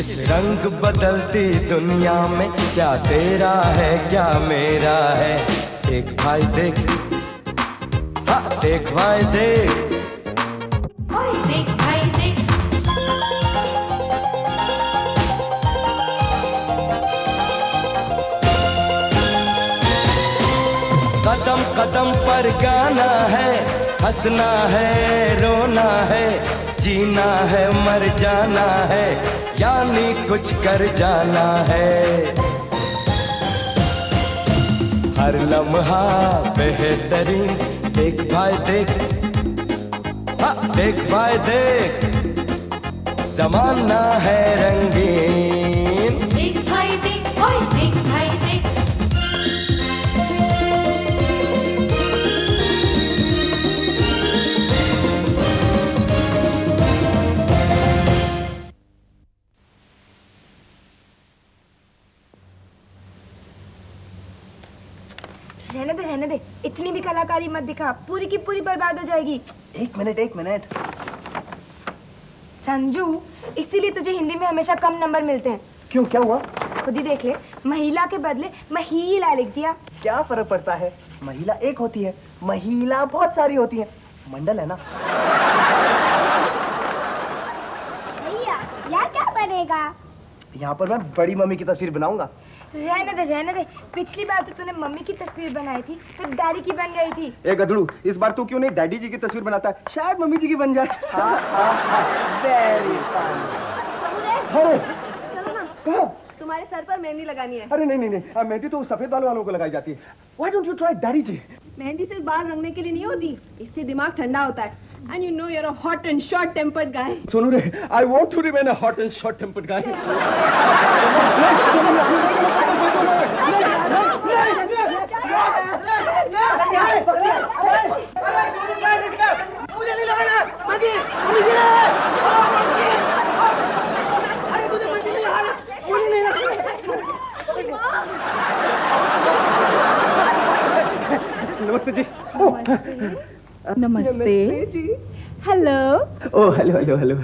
इस रंग बदलती दुनिया में क्या तेरा है क्या मेरा है। देख भाई देख, हाँ देख भाई देख, देख भाई देख। कदम कदम पर गाना है, हंसना है रोना है, जीना है मर जाना है, यानी कुछ कर जाना है। हर लम्हा बेहतरीन, देख भाई देख, हाँ देख भाई देख, ज़माना है रंगीन। देख भाई देख, ओए देख भाई देख। रहने दे, इतनी भी कलाकारी मत दिखा, पूरी की पूरी बर्बाद हो जाएगी। एक मिनट। संजू, इसीलिए तुझे हिंदी में हमेशा कम नंबर मिलते हैं। क्यों, क्या हुआ? खुद ही देख ले, महिला के बदले महिला लिख दिया। क्या फर्क पड़ता है, महिला एक होती है, महिला बहुत सारी होती है, मंडल है ना। भैया, यार क्या बनेगा? यहाँ पर मैं बड़ी मम्मी की तस्वीर बनाऊंगा। रहने दे। पिछली बार तो तूने मम्मी की तस्वीर बनाई थी तो डैडी की बन गई थी। ए गधड़ू, इस बार तू क्यों नहीं डैडी जी की तस्वीर बनाता है, शायद मम्मी जी की बन जाए। Very fun. चलो ना, कहाँ? तुम्हारे सर पर मेहंदी लगानी है। अरे नहीं, मेहंदी तो सफेद बाल वालों को लगाई जाती है। Why don't you try daddy ji? मेहंदी सिर्फ बाल रंगने के लिए नहीं होती, इससे दिमाग ठंडा होता है। And you know you're a hot and short-tempered guy. Sonu रे, I want to remain a hot and short-tempered guy. मुझे नहीं लगाना, मम्मी, अरे मुझे मम्मी नहीं लगाना, मुझे नहीं लगाना। नमस्ते जी। नमस्ते जी। हेलो। Oh hello.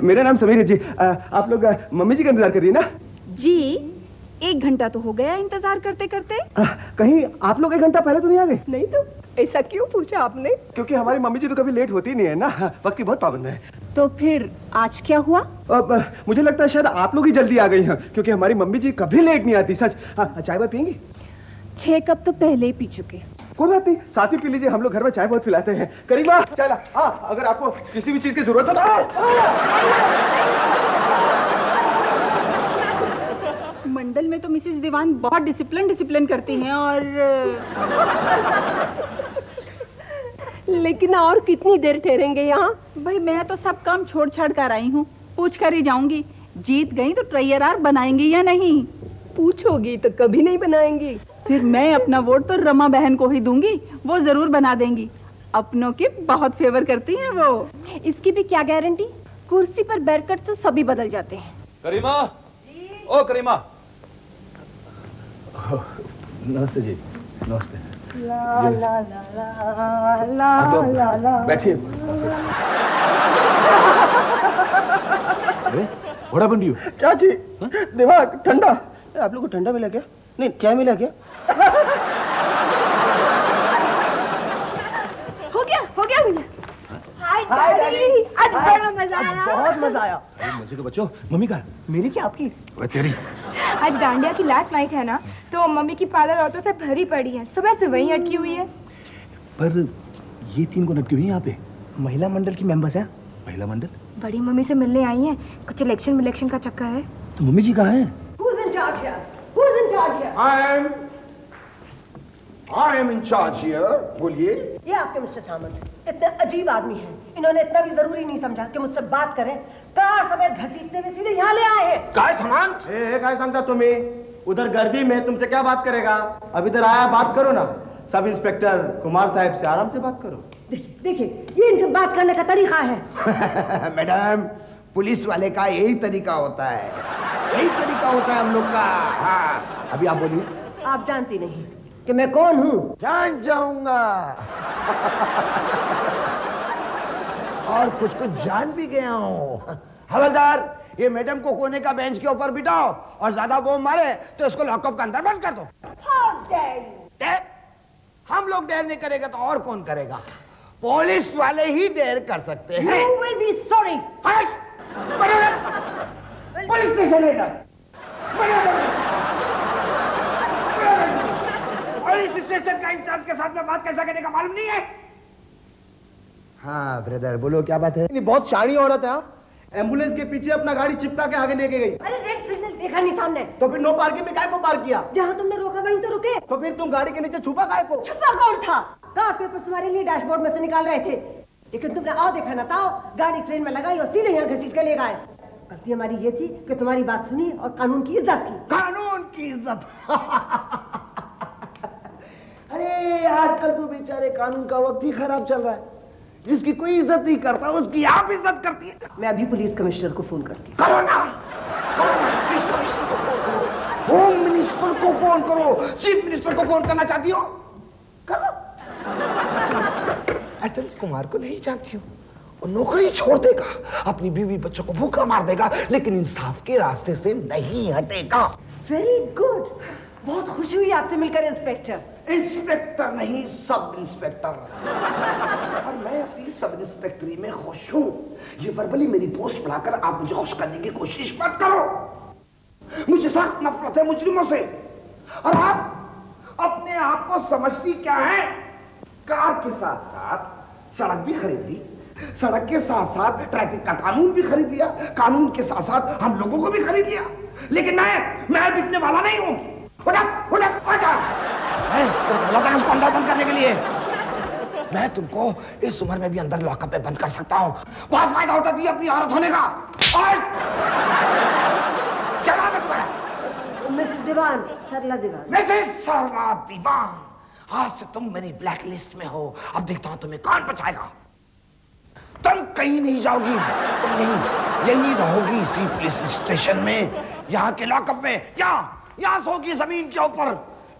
मेरा नाम समीर है जी। आप लोग मम्मी जी का इंतजार कर रही है ना? जी, 1 घंटा तो हो गया इंतजार करते करते। कहीं आप लोग 1 घंटा पहले तो नहीं आ गए? नहीं तो ऐसा क्यों पूछा आपने? क्योंकि हमारी मम्मी जी तो कभी लेट होती नहीं है ना, वक्त की बहुत पाबंद है। तो फिर आज क्या हुआ? अब मुझे लगता है शायद आप लोग ही जल्दी आ गई हैं, क्योंकि हमारी मम्मी जी कभी लेट नहीं आती। सच। चाय वाय पियेंगी? 6 कप तो पहले ही पी चुके। कोई बात नहीं, साथ ही पी लीजिए, हम लोग घर में चाय बहुत पिलाते हैं। करीबा चाय ला। हाँ, अगर आपको किसी भी चीज की जरूरत हो मंडल में तो मिसेस दीवान बहुत डिसिप्लिन करती हैं और लेकिन और कितनी देर ठहरेंगे यहाँ? भाई मैं तो सब काम छोड़ छाड़ कर आई हूँ, पूछ कर ही जाऊंगी। जीत गई तो ट्रेयरार बनाएंगी या नहीं? पूछोगी तो कभी नहीं बनाएंगी। फिर मैं अपना वोट तो रमा बहन को ही दूंगी, वो जरूर बना देंगी। अपनों की बहुत फेवर करती हैं वो। इसकी भी क्या गारंटी, कुर्सी पर बैठकर तो सभी बदल जाते हैं। करीमा, ओ करीमा। नमस्ते जी, नमस्ते। बैठिए। What happened to you? चाची, दिमाग ठंडा। आप लोग को ठंडा मिला क्या? नहीं, चाय मिला क्या? हो गया भैया। हाय डैडी, आज बड़ा मजा आया। बहुत मजा आया। मजे तो बच्चों, मम्मी का? मेरी क्या आपकी? वह तेरी। आज डांडिया की लास्ट नाइट है ना, तो मम्मी की पार्लर औरतों से भरी पड़ी है, सुबह से वहीं अटकी हुई है। पर ये 3 को लटकी हुई यहाँ पे? महिला मंडल की मेंबर्स हैं। महिला मंडल? बड़ी मम्मी से मिलने आई हैं, कुछ इलेक्शन का चक्कर है। तो मम्मी जी कहाँ हैं? Who's in charge here? Who's in charge here? I am in charge here. बोलिए। ये आपके मिस्टर सामंत इतने अजीब आदमी हैं, इन्होंने इतना भी जरूरी नहीं समझा कि मुझसे बात करें। कार समेत घसीटते हुए सीधे यहाँ ले आए हैं। काय सामान? काय सांगता तुम्हें? उधर गर्दी में तुमसे क्या बात करेगा? अब इधर आया, बात करो ना। सब इंस्पेक्टर कुमार साहब से आराम से बात करो। देखिए, ये इनसे बात करने का तरीका है। मैडम, पुलिस वाले का यही तरीका होता है, यही तरीका होता है हम लोग का। हाँ, अभी आप बोलिए। आप जानती नहीं कि मैं कौन हूँ? जान जाऊंगा। और कुछ जान भी गया हूँ। हवलदार, ये मैडम को कोने का बेंच के ऊपर बिठाओ और ज्यादा वो मारे तो इसको लॉकअप के अंदर बंद कर दो। डेयर? हम लोग डेयर नहीं करेंगे तो और कौन करेगा? पुलिस वाले ही डेयर कर सकते हैं। You will be sorry. Police station है पुलिस स्टेशन का इंचार्ज के साथ में बात कैसा करने का मालूम नहीं है? हाँ ब्रदर, बोलो क्या बात है? बहुत शानी औरत है। एम्बुलेंस के पीछे अपना गाड़ी चिपका के आगे लेके गई। अरे रेड सिग्नल देखा नहीं था हमने। तो फिर नो पार्किंग में काय को पार्क किया? जहाँ तुमने रोका वहीं तो रुके। तो फिर तुम गाड़ी के नीचे छुपा काय को? छुपा कौन था? कार पेपर्स तुम्हारे लिए डैशबोर्ड में से निकाल रहे थे, लेकिन तुमने आओ देखा ना था, गाड़ी ट्रेन में लगाई और सीधे यहाँ घसीट के ले गए। गलती हमारी ये थी कि तुम्हारी बात सुनी और कानून की इज्जत की। कानून की इज्जत? अरे आजकल तो बेचारे कानून का वक्त ही खराब चल रहा है। जिसकी कोई इज्जत नहीं करता उसकी आप इज्जत करती है। मैं अभी पुलिस कमिश्नर को फोन करती हूँ। करो ना, पुलिस कमिश्नर को फोन करो, होम मिनिस्टर को फोन करो, चीफ मिनिस्टर को फोन करना चाहती हो? करो। अटल कुमार को नहीं जानती हो? वो नौकरी छोड़ देगा, अपनी बीवी बच्चों को भूखा मार देगा, लेकिन इंसाफ के रास्ते से नहीं हटेगा। वेरी गुड, बहुत खुशी हुई आपसे मिलकर इंस्पेक्टर। इंस्पेक्टर नहीं, सब इंस्पेक्टर। और मैं अपनी सब इंस्पेक्टरी में खुश हूं। ये वर्बली मेरी पोस्ट बढ़ाकर आप मुझे खुश करने की कोशिश मत करो। मुझे सख्त नफरत है मुजरिमों से। और आप अपने आप को समझती क्या है? कार के साथ साथ सड़क भी खरीद ली, सड़क के साथ साथ ट्रैफिक का कानून भी खरीद लिया, कानून के साथ साथ हम लोगों को भी खरीद लिया। लेकिन मैं बिकने वाला नहीं हूं। उसको अंदर बंद करने के लिए मैं तुमको इस उम्र में भी अंदर लॉकअप में बंद कर सकता हूं। बहुत फायदा उठाती है अपनी औरत होने का। और क्या नाम है तुम्हारा? मिसेस दीवान, सरला दीवान। मिसेस सरला दीवान, आज से तुम मेरी ब्लैक लिस्ट में हो। अब देखता हूं तुम्हें कौन बचाएगा। तुम कहीं नहीं जाओगी, तुम यहीं रहोगी इसी पुलिस स्टेशन में, यहाँ के लॉकअप में। यहाँ सोगी जमीन के ऊपर।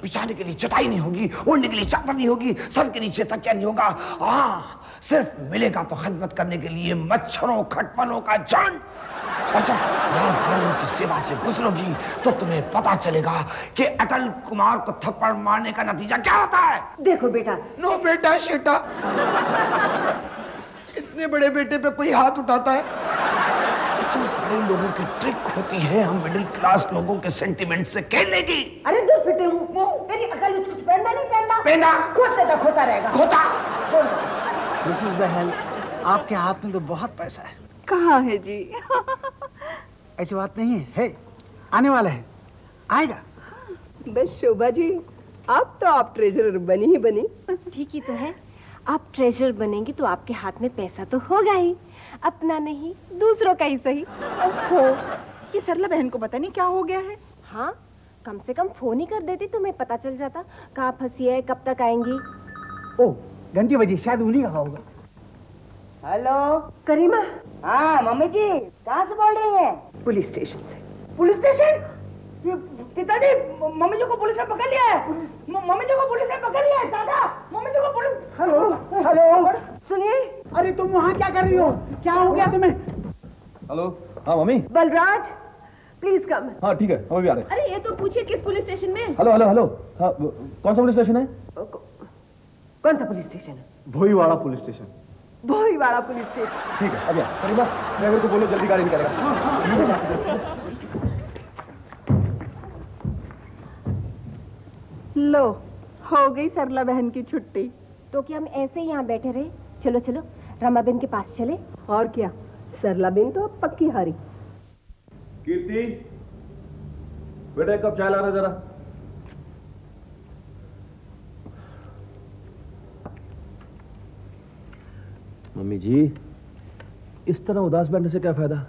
बिछाने के लिए चटाई नहीं होगी, ओढ़ने के लिए चादर नहीं होगी, सर के नीचे तकिया नहीं होगा। सिर्फ मिलेगा तो खिदमत करने के लिए मच्छरों खटमलों का जान। और जब रात की सेवा से गुजरोगी तो तुम्हें पता चलेगा कि अटल कुमार को थप्पड़ मारने का नतीजा क्या होता है। देखो बेटा। नो बेटा शेटा। इतने बड़े बेटे पे कोई हाथ उठाता है? इतने बड़े लोगों की ट्रिक होती है हम मिडिल क्लास लोगों के सेंटिमेंट से खेलने की। अरे दूर फिटे हूँ, तेरी अकल कुछ पहनना नहीं पहनना। पहना खोते तक खोता रहेगा। खोता। मिसेस बहन, आपके हाथ में तो बहुत पैसा है। कहाँ है जी? ऐसी बात नहीं है, आने वाला है, आएगा। बस शोभा जी, अब तो आप ट्रेजरर बनी ही बनी। ठीक ही तो है, आप ट्रेजर बनेंगी तो आपके हाथ में पैसा तो होगा ही, अपना नहीं दूसरों का ही सही। ओहो, ये सरला बहन को पता नहीं क्या हो गया है। हाँ, कम से कम फोन ही कर देती तो मैं पता चल जाता कहाँ फंसी है, कब तक आएंगी। ओह, घंटी बजी, शायद उन्हीं का होगा। हेलो करीमा। हाँ मम्मी जी, कहाँ से बोल रही हैं? पुलिस स्टेशन से। Police station? पिताजी, मम्मी जी को पुलिस ने पकड़ लिया है। मम्मी जी को पुलिस ने पकड़ लिया है। दादा, मम्मी जी को पुलिस। हेलो, सुनिए। अरे तुम वहाँ क्या कर रही हो? क्या हो गया तुम्हें? हेलो, हाँ मम्मी। Balraj, please come. हाँ ठीक है, हम भी आ रहे हैं। अरे ये तो पूछिए किस पुलिस स्टेशन में? हेलो हेलो हेलो, हाँ कौन सा पुलिस स्टेशन है? कौन सा पुलिस स्टेशन है? Bhoiwada police station. Bhoiwada police station. ठीक है, अब यार करीबा ड्राइवर को बोलो जल्दी गाड़ी निकालेगा। लो, हो गई सरला बहन की छुट्टी। तो क्या हम ऐसे ही यहाँ बैठे रहे? चलो चलो रमाबेन के पास चले। और क्या, सरला बेन तो अब पक्की हारी। कीर्ति, बेटा एक कप चाय लाना जरा। मम्मी जी, इस तरह उदास बैठने से क्या फायदा?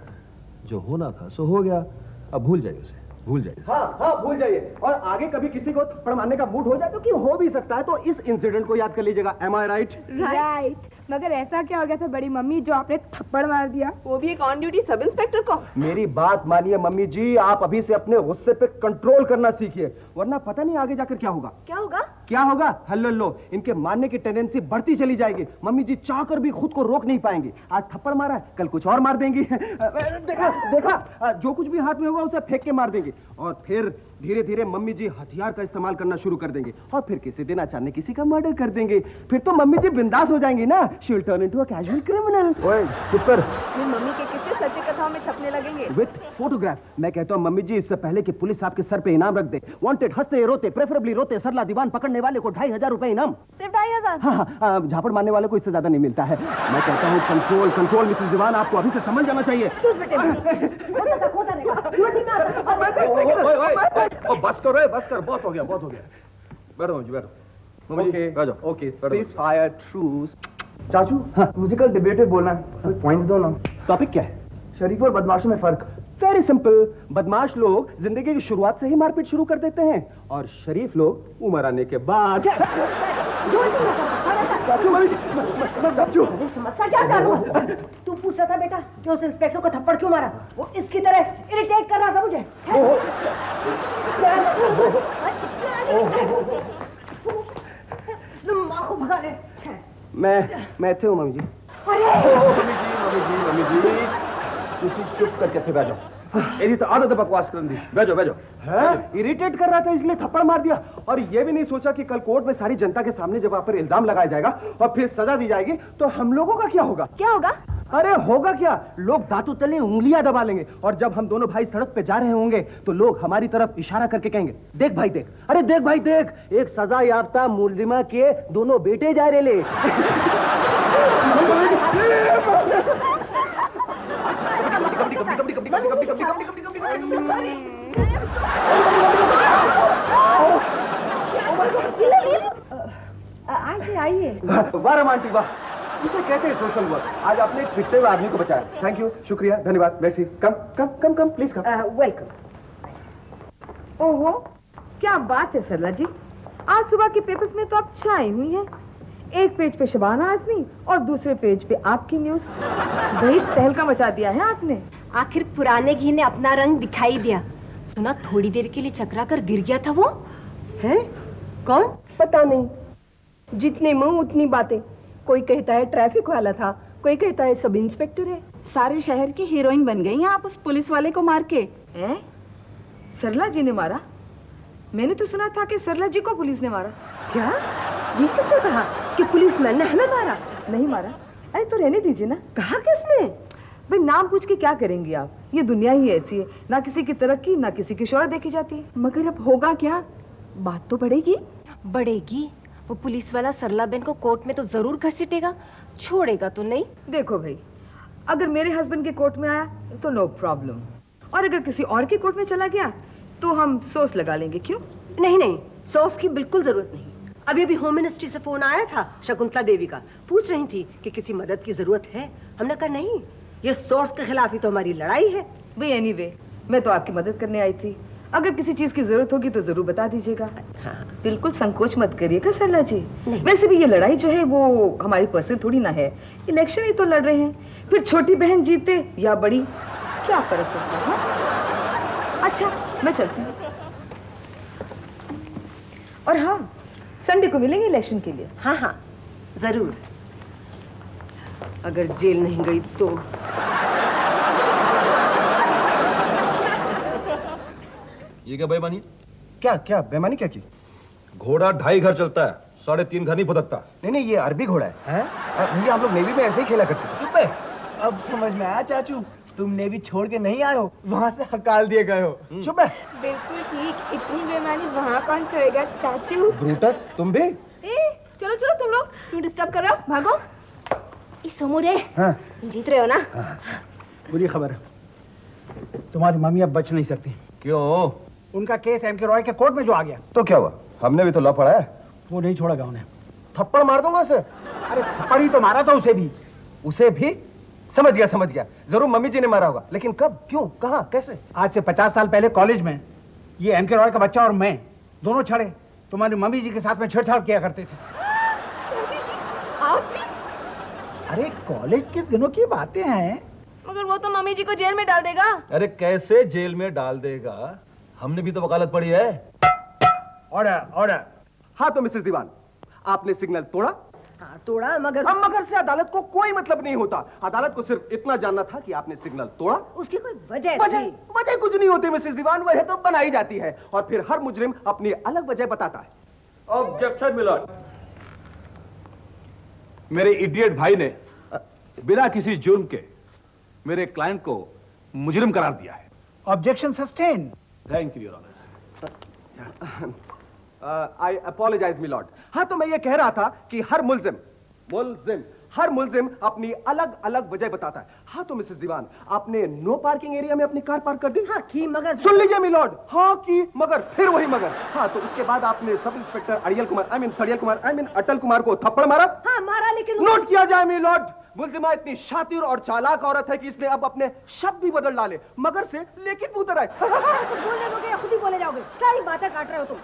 जो होना था सो हो गया, अब भूल जाइए उसे, भूल जाइए। हाँ भूल जाइए। और आगे कभी किसी को थप्पड़ मारने का मूड हो जाए तो कि हो भी सकता है, तो इस इंसिडेंट को याद कर लीजिएगा। एम आई राइट? राइट। मगर ऐसा क्या हो गया था बड़ी मम्मी जो आपने थप्पड़ मार दिया, वो भी एक ऑन ड्यूटी सब इंस्पेक्टर को? मेरी बात मानिए मम्मी जी, आप अभी से अपने गुस्से पे कंट्रोल करना सीखिए, वरना पता नहीं आगे जाकर क्या होगा। क्या होगा? क्या होगा? हल्लो लो, इनके मारने की टेंडेंसी बढ़ती चली जाएगी। मम्मी जी चाहकर भी खुद को रोक नहीं पाएंगी। आज थप्पड़ मारा है, कल कुछ और मार देंगी। देखा देखा, जो कुछ भी हाथ में होगा उसे फेंक के मार देंगी। और फिर धीरे धीरे मम्मी जी हथियार का इस्तेमाल करना शुरू कर देंगे और फिर किसी दिन अचानक किसी का मर्डर कर देंगे। फिर तो मम्मी जी बिंदास हो जाएंगी ना। She will turn into a casual criminal. ओए चुप कर। ये मम्मी के कितने सच्ची कथाओं में छपने लगेंगे। With photograph. मैं कहता हूँ मम्मी जी इससे पहले कि पुलिस आपके सर पे इनाम रख दे, वांटेड हंसते रोते प्रेफरेबली रोते सरला दीवान पकड़ने वाले को 2500 रुपए इनाम। सिर्फ 2500? हाँ, झापड़ मारने वाले को इससे ज्यादा नहीं मिलता है। मैं कहता हूँ कंट्रोल कंट्रोल मिसेस दीवान, आपको अभी से समझ जाना चाहिए। बस करो, बस कर, बहुत हो गया, बहुत हो गया। बैठो मम्मी जी, बैठो। मम्मी जी, बैठो। Okay, cease fire, truce. चाचू, हाँ, मुझे कल डिबेट में बोलना है, पॉइंट्स दो ना। टॉपिक क्या है? शरीफ और बदमाशों में फर्क। Very simple. बदमाश लोग जिंदगी की शुरुआत से ही मारपीट शुरू कर देते हैं और शरीफ लोग उम्र आने के बाद। समस्या क्या करूं? तू पूछ रहा था बेटा कि उस इंस्पेक्टर को थप्पड़ क्यों मारा? वो इसकी तरह इरिटेट कर रहा था मुझे। तुम माँ को भगा ले। मैं थे हूँ मम्मी जी। मम्मी जी तुसी चुप करके थे बैठो। एदी तो आदत बकवास करन दी। बैठो बैठो। इरिटेट कर रहा था इसलिए थप्पड़ मार दिया और ये भी नहीं सोचा कि कल कोर्ट में सारी जनता के सामने जब आप पर इल्जाम लगाया जाएगा और फिर सजा दी जाएगी तो हम लोगों का क्या होगा? क्या होगा? अरे होगा क्या, लोग दांतों तले उंगलियां दबा लेंगे और जब हम दोनों भाई सड़क पे जा रहे होंगे तो लोग हमारी तरफ इशारा करके कहेंगे, देख भाई देख, अरे देख भाई देख, एक सजा याफ्ता मुलजिमा के दोनों बेटे जा रहे ले। आइए। वाह रोमांटिक, वाह, इसे कहते हैं सोशल वर्क। आज आपने एक पिछड़े हुए आदमी को बचाया। थैंक यू, शुक्रिया, धन्यवाद, mercy. Come come come come please come. Welcome. ओहो, क्या बात है सरला जी, आज सुबह के पेपर्स में तो आप छाई हुई हैं। एक पेज पे शबाना आजमी और दूसरे पेज पे आपकी न्यूज। भाई तहलका मचा दिया है आपने। आखिर पुराने घी ने अपना रंग दिखाई दिया। सुना थोड़ी देर के लिए चकरा कर गिर गया था वो। है कौन? पता नहीं, जितने मुंह उतनी बातें। कोई कहता है ट्रैफिक वाला था, कोई कहता है सब इंस्पेक्टर है। सारे शहर की हीरोइन बन गई हैं आप उस पुलिस वाले को मार के। हैं? सरला जी ने मारा? मैंने तो सुना था कि सरला जी को पुलिस ने मारा। क्या? ये किसने कहा कि पुलिसमैन ने हमें मारा? नहीं मारा। अरे तो रहने दीजिए ना। कहा किसने? भाई नाम पूछ के क्या करेंगी आप? ये दुनिया ही ऐसी है, ना किसी की तरक्की ना किसी की शोहरत देखी जाती है। मगर अब होगा क्या? बात तो बढ़ेगी। बढ़ेगी। वो पुलिस वाला सरला बेन को कोर्ट में तो जरूर घसीटेगा, छोड़ेगा तो नहीं। देखो भाई, अगर मेरे हस्बैंड के कोर्ट में आया तो नो प्रॉब्लम, और अगर किसी और के कोर्ट में चला गया तो हम सोच लगा लेंगे। क्यों? नहीं नहीं, सॉस की बिल्कुल जरूरत नहीं। अभी अभी होम मिनिस्ट्री से फोन आया था शकुंतला देवी का, पूछ रही थी कि किसी मदद की जरूरत है। हमने कहा नहीं, ये सॉस के खिलाफ ही तो हमारी लड़ाई है। भाई एनीवे, मैं तो आपकी मदद करने आई थी। अगर किसी चीज की जरूरत होगी तो जरूर बता दीजिएगा। हाँ। बिल्कुल संकोच मत करिएगा सरला जी। वैसे भी ये लड़ाई जो है वो हमारी पर्सनल थोड़ी ना है, इलेक्शन ही तो लड़ रहे हैं। फिर छोटी बहन जीते या बड़ी, क्या फर्क पड़ता है? अच्छा मैं चलती हूँ। और हाँ, संडे को मिलेंगे इलेक्शन के लिए। हाँ हाँ जरूर। अगर जेल नहीं गई तो। ये क्या बेईमानी? क्या क्या बेईमानी क्या की? घोड़ा 2.5 घर चलता है, 3.5 घर नहीं फुदकता। नहीं नहीं, ये अरबी घोड़ा है। भैया हम लोग नेवी में ऐसे ही खेला करते थे। चुप है। अब समझ में आया चाचू, तुम नेवी छोड़ के नहीं आए हो, वहाँ से हकाल दिए गए हो। चुप है। बिल्कुल ठीक, इतनी बेईमानी वहाँ कौन करेगा चाचू। ब्रूटस, तुम भी? चलो चलो तुम लोग, क्यों डिस्टर्ब कर रहे हो? भागो। सोमोरे, हाँ। जीत रहे हो ना? बुरी खबर, तुम्हारी मम्मी अब बच नहीं सकती। क्यों? उनका केस एमके रॉय के कोर्ट में जो आ गया। तो क्या हुआ, हमने भी तो लॉ पढ़ा है। वो नहीं छोड़ेगा उन्हें। थप्पड़ मार दूंगा उसे। अरे थप्पड़ ही तो मारा था उसे भी। उसे भी? समझ गया, जरूर मम्मी जी ने मारा होगा, लेकिन कब, क्यों, कहाँ, कैसे? आज से 50 साल पहले कॉलेज में ये एमके रॉय का बच्चा और मैं दोनों छड़े तुम्हारी मम्मी जी के साथ में छेड़छाड़ किया करते थे। आप भी? अरे कॉलेज के दिनों की बातें हैं। मगर वो तो मम्मी जी को जेल में डाल देगा। अरे कैसे जेल में डाल देगा? हमने भी तो वकालत पढ़ी है। Order order. हाँ तो मिसेस दीवान, आपने सिग्नल तोड़ा। हाँ तोड़ा, मगर अब मगर से अदालत को कोई मतलब नहीं होता। अदालत को सिर्फ इतना जानना था कि आपने सिग्नल तोड़ा। उसकी कोई वजह वजह थी। वजह कुछ नहीं होती मिसेस दीवान, वजह तो बनाई जाती है और फिर हर मुजरिम अपनी अलग वजह बताता है। Objection milord. मेरे इडियट भाई ने बिना किसी जुर्म के मेरे क्लाइंट को मुजरिम करार दिया है। Objection sustain. Thank you your honour. I apologise milord. हाँ तो मैं ये कह रहा था कि हर मुल्जिम अपनी अलग अलग वजह बताता है। हाँ तो मिसेस दीवान, आपने नो पार्किंग एरिया में अपनी कार पार्क कर दी। हाँ की मगर सुन लीजिए मिलॉर्ड, हाँ की मगर फिर वही मगर। हाँ तो उसके बाद आपने सब इंस्पेक्टर अड़ियल कुमार अटल कुमार को थप्पड़ मारा। हाँ मारा, लेकिन नोट किया जाए मिलॉर्ड, मुल्जिमा इतनी शातिर और चालाक औरत है कि इसने अब अपने शब्द भी बदल डाले, मगर से लेकिन पुत्र आए। तो बोलने दोगे या खुद ही बोले जाओगे? सारी बातें काट रहे हो तुम।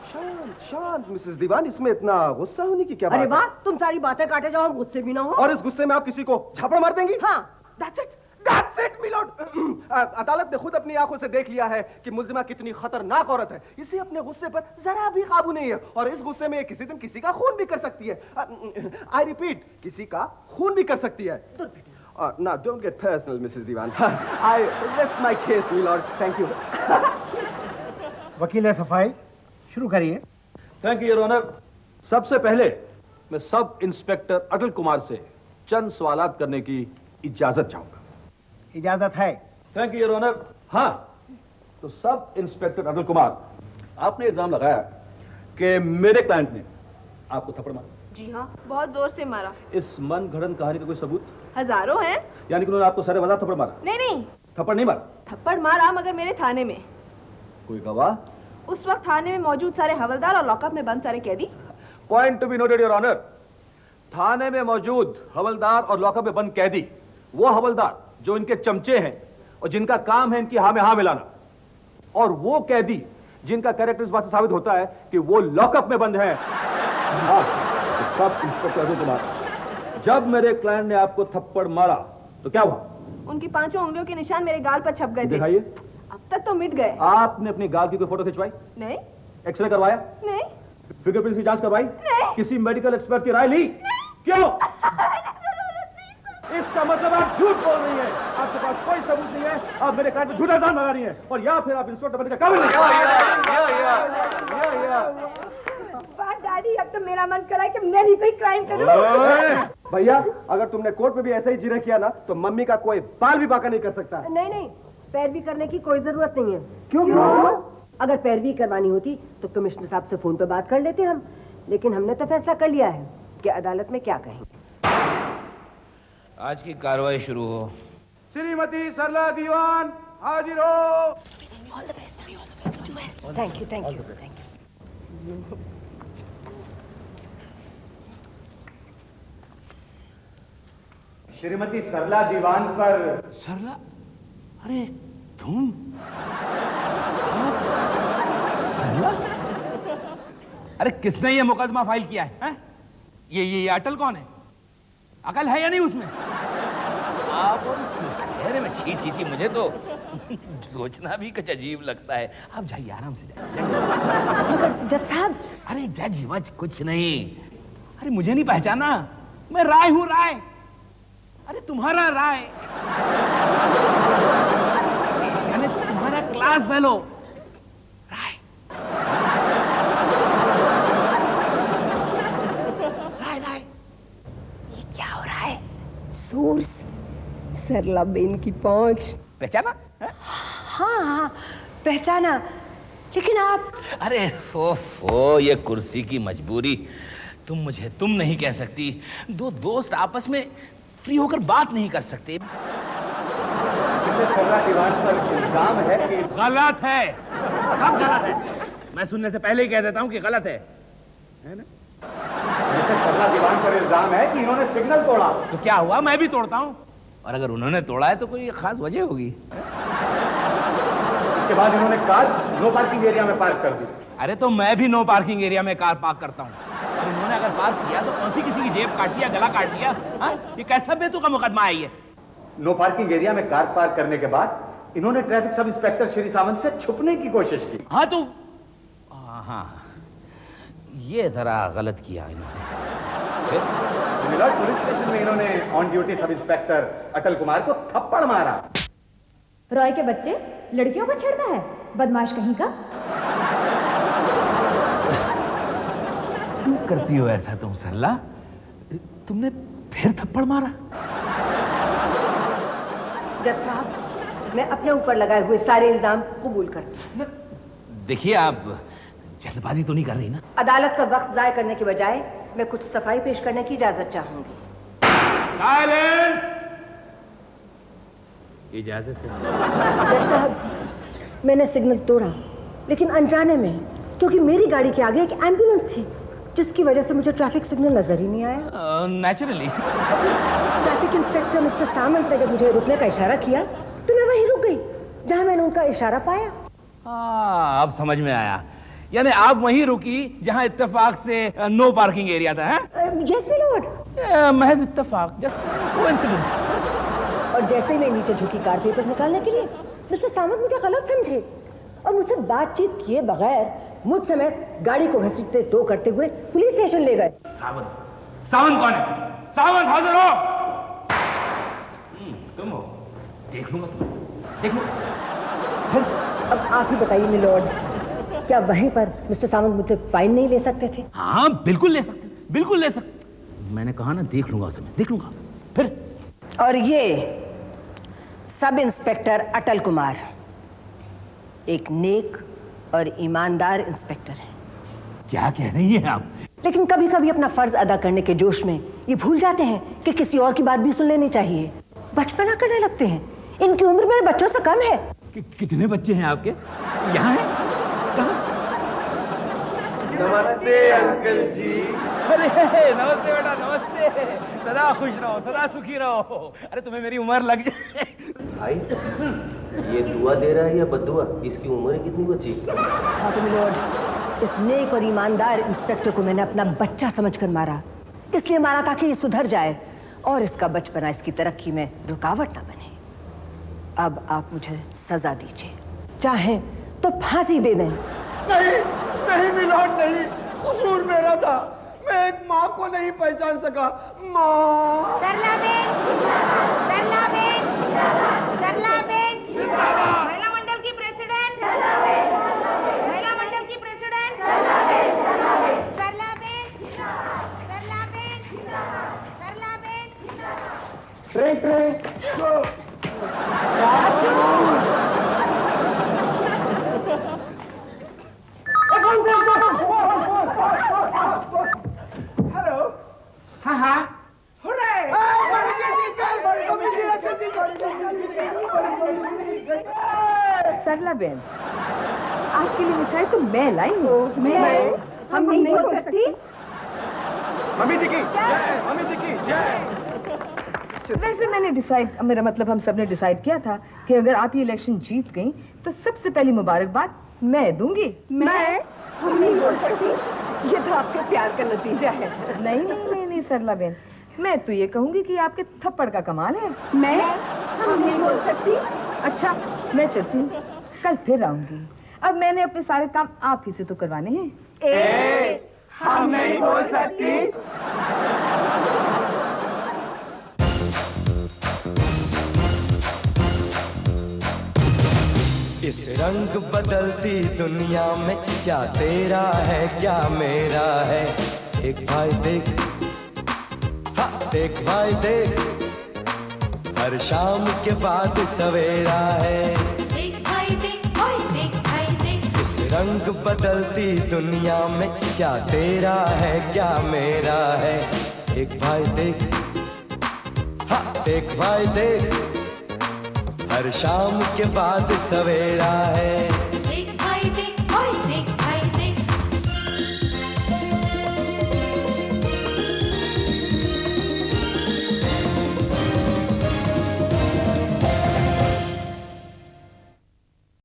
शांत मिसेस दीवान, इसमें इतना गुस्सा होने की क्या बात अरे है? वाह, तुम सारी बातें काटे जाओ, हम गुस्से भी ना हो। और इस गुस्से में आप किसी को झापड़ मार देंगी? हाँ That's it, मिलॉर्ड। अदालत ने खुद अपनी आंखों से देख लिया है कि मुल्जिमा कितनी खतरनाक औरत है। इसे अपने गुस्से पर जरा भी काबू नहीं है और इस गुस्से में किसी दिन किसी का खून भी कर सकती है। आई रिपीट, किसी का खून भी कर सकती है। Now, don't get personal, Mrs. Diwan. I rest my case, my lord. Thank you. वकील है सफाई, शुरू करिए। Thank you your honour. सबसे पहले मैं सब इंस्पेक्टर अटल कुमार से चंद सवालात करने की इजाजत चाहूंगा। इजाजत है। Thank you your honour. हाँ तो सब इंस्पेक्टर अटल कुमार, आपने इल्जाम लगाया कि मेरे क्लाइंट ने आपको थप्पड़ मारा। जी हाँ, बहुत जोर से मारा। इस मन घड़न कहानी का कोई सबूत? हजारों हैं। यानी कि उन्होंने आपको सारे वजह थप्पड़ मारा? नहीं, थप्पड़ नहीं मारा? थप्पड़ मारा मगर मेरे थाने में। कोई गवाह? उस वक्त थाने में मौजूद सारे हवलदार और लॉकअप में बंद सारे कैदी। Point to be noted your honour. थाने में मौजूद हवलदार और लॉकअप में बंद कैदी वो हवलदार जो इनके चमचे हैं और जिनका काम है इनकी हाँ में हाँ मिलाना, और वो कैदी जिनका कैरेक्टर इस बात से साबित होता है कि वो लॉकअप में बंद है। हाँ, तो सब इंस्पेक्टर अटल कुमार, जब मेरे क्लाइंट ने आपको थप्पड़ मारा तो क्या हुआ? उनकी 5 उंगलियों के निशान मेरे गाल पर छप गए थे। दिखाइए। अब तक तो मिट गए। आपने अपनी गाल की कोई फोटो खिंचवाई? नहीं। एक्सरे करवाया? नहीं। फिंगरप्रिंट्स की जांच करवाई? नहीं। किसी मेडिकल एक्सपर्ट की राय ली? क्यों? इसका मतलब आप झूठ बोल रही हैं। आपके पास कोई सबूत नहीं है, आप मेरे क्लाइंट पे झूठा इल्जाम लगा रही हैं, और या फिर आप इंस्पेक्टर बनने के काबिल नहीं हैं। डैडी, अब तो मेरा मन करा कि मैं भी कोई क्राइम करूं। भैया, अगर तुमने कोर्ट में भी ऐसा ही जिरह किया ना तो मम्मी का कोई बाल भी बाका नहीं कर सकता। नहीं, पैरवी करने की कोई जरूरत नहीं है। क्यों? अगर पैरवी करवानी होती तो कमिश्नर साहब से फोन पर बात कर लेते हम, लेकिन हमने तो फैसला कर लिया है कि अदालत में क्या कहेंगे। आज की कार्रवाई शुरू हो। श्रीमती सरला दीवान हाजिर हो। Thank you. श्रीमती सरला दीवान पर। सरला? अरे तुम? सरला? अरे किसने ये मुकदमा फाइल किया है? ये अटल कौन है? अकल है या नहीं उसमें? आप और चेहरे में छी मुझे तो सोचना भी कुछ अजीब लगता है। आप जाइए, आराम से जाइए। जज साहब। अरे जज वज कुछ नहीं। अरे मुझे नहीं पहचाना? मैं राय हूं, राय। अरे तुम्हारा राय, यानी तुम्हारा क्लास फेलो राय। राय ये क्या हो रहा है? सोर्स सरला बेन की पहुंच पहचाना? हाँ, पहचाना, लेकिन आप। अरे ओ ये कुर्सी की मजबूरी। तुम मुझे तुम नहीं कह सकती। दो दोस्त आपस में फ्री होकर बात नहीं कर सकते। सरला दीवान पर इल्जाम है कि गलत है। सब गलत है। मैं सुनने से पहले ही कह देता हूं कि गलत है ना? सरला दीवान पर इल्जाम है कि इन्होंने सिग्नल तोड़ा। तो क्या हुआ, मैं भी तोड़ता हूं। और अगर उन्होंने तोड़ा है तो कोई खास वजह होगी। इसके बाद इन्होंने कार नो पार्किंग एरिया में पार्क कर दी। अरे तो मैं भी नो पार्किंग एरिया में कार पार्क करता हूँ, और इन्होंने अगर पार्क किया तो कौन सी किसी की जेब काट लिया, गला काट लिया? हाँ? ये कैसा बेतुका मुकदमा है ये? नो पार्किंग एरिया में कार पार्क करने के बाद इन्होंने traffic sub inspector Shri Sawant से छुपने की कोशिश की। हाँ तो हाँ, ये जरा गलत किया इन्होंने। मिलोड, पुलिस स्टेशन में इन्होंने ऑन ड्यूटी सब इंस्पेक्टर अटल कुमार को थप्पड़ मारा। रॉय के बच्चे लड़कियों को छेड़ता है, बदमाश कहीं का। क्यों करती हो ऐसा तुम सरला? तुमने फिर थप्पड़ मारा? जज साहब, मैं अपने ऊपर लगाए हुए सारे इल्जाम कबूल करती हूँ। देखिए, आप जल्दबाजी तो नहीं कर रही ना? अदालत का वक्त जाया करने के बजाय मैं कुछ सफाई पेश करने की इजाजत चाहूंगी। साइलेंस! इजाजत है। जज साहब, मैंने सिग्नल तोड़ा, लेकिन अनजाने में, क्योंकि मेरी गाड़ी के आगे एक एम्बुलेंस थी, जिसकी वजह से मुझे ट्रैफिक सिग्नल नजर ही नहीं आया। नेचुरली। ट्रैफिक इंस्पेक्टर मिस्टर सामंत ने जब मुझे रुकने का इशारा किया तो मैं वहीं रुक गई जहां मैंने उनका इशारा पाया। हाँ, अब समझ में आया। यानी आप वहीं रुकी जहां इत्तेफाक से नो पार्किंग एरिया था, हैं? Yes milord. महज इत्तेफाक, जस्ट कोइंसिडेंस। और जैसे ही मैं नीचे झुकी कार पेपर निकालने के लिए, मिस्टर सामंत मुझे गलत समझे और मुझसे बातचीत किए बगैर मुझ समेत गाड़ी को घसीटते टो करते हुए पुलिस स्टेशन ले गए। सावंत कौन है? सावंत हाजिर हो। तुम हो? देख लूंगा तुम्हें, देख लूंगा। अब आप ही बताइए मिलोड, क्या वहीं पर मिस्टर सावंत मुझसे फाइन नहीं ले सकते थे? हाँ, बिल्कुल ले सकते, बिल्कुल ले सकते। मैंने कहा ना, देख लूंगा उसे मैं, देख लूंगा। फिर और ये सब इंस्पेक्टर अटल कुमार एक नेक और ईमानदार इंस्पेक्टर है। क्या कह रही हैं आप? लेकिन कभी कभी अपना फर्ज अदा करने के जोश में ये भूल जाते हैं कि किसी और की बात भी सुन लेनी चाहिए। बचपना करने लगते हैं। इनकी उम्र मेरे बच्चों से कम है। कितने बच्चे हैं आपके? यहाँ हैं? कहाँ? नमस्ते अंकल जी। अरे नमस्ते बेटा, नमस्ते। सदा खुश रहो, सदा सुखी रहो। अरे तुम्हें मेरी उम्र लग जाए। भाई, ये दुआ दे रहा है या बद्दुआ? इसकी उम्र कितनी बची? हाँ तो मिलोड, इस नेक और ईमानदार इंस्पेक्टर को मैंने अपना बच्चा समझकर मारा। इसलिए मारा ताकि ये सुधर जाए और इसका बचपना इसकी तरक्की में रुकावट न बने। अब आप मुझे सजा दीजिए, चाहें तो फांसी दे दें। नहीं नहीं मिलोड, नहीं, कसूर मेरा था। मैं एक माँ को नहीं पहचान सका। माँ। सरला बेन, सरला बेन, सरला बेन, महिला मंडल की प्रेसिडेंट, महिला मंडल की प्रेसिडेंट, सरला बेन, सरला बेन, सरला बेन। Drink drink. हेलो। हाँ हाँ। सरला बेन, आपके लिए मिठाई तो मैं लाई हूँ। मैं हम नहीं बोल सकती। मम्मी जी की जय, मम्मी जी की जय। वैसे मेरा मतलब हम सब ने डिसाइड किया था कि अगर आप ये इलेक्शन जीत गई तो सबसे पहली मुबारकबाद मैं दूंगी। मैं? हम नहीं बोल सकती। ये तो आपके प्यार का नतीजा है। नहीं सरला बेन, मैं तो ये कहूंगी कि आपके थप्पड़ का कमाल है। मैं? हम नहीं बोल सकती। अच्छा, मैं चलती हूँ, कल फिर आऊंगी। अब मैंने अपने सारे काम आप ही से तो करवाने हैं। हम नहीं बोल सकती। इस रंग बदलती दुनिया में क्या तेरा है क्या मेरा है। देख भाई देख, हाँ देख भाई देख, हर शाम के बाद सवेरा है। देख भाई देख, ओए देख भाई देख। इस रंग बदलती दुनिया में क्या तेरा है क्या मेरा है। देख भाई देख, हाँ देख भाई देख, हर शाम के बाद सवेरा है।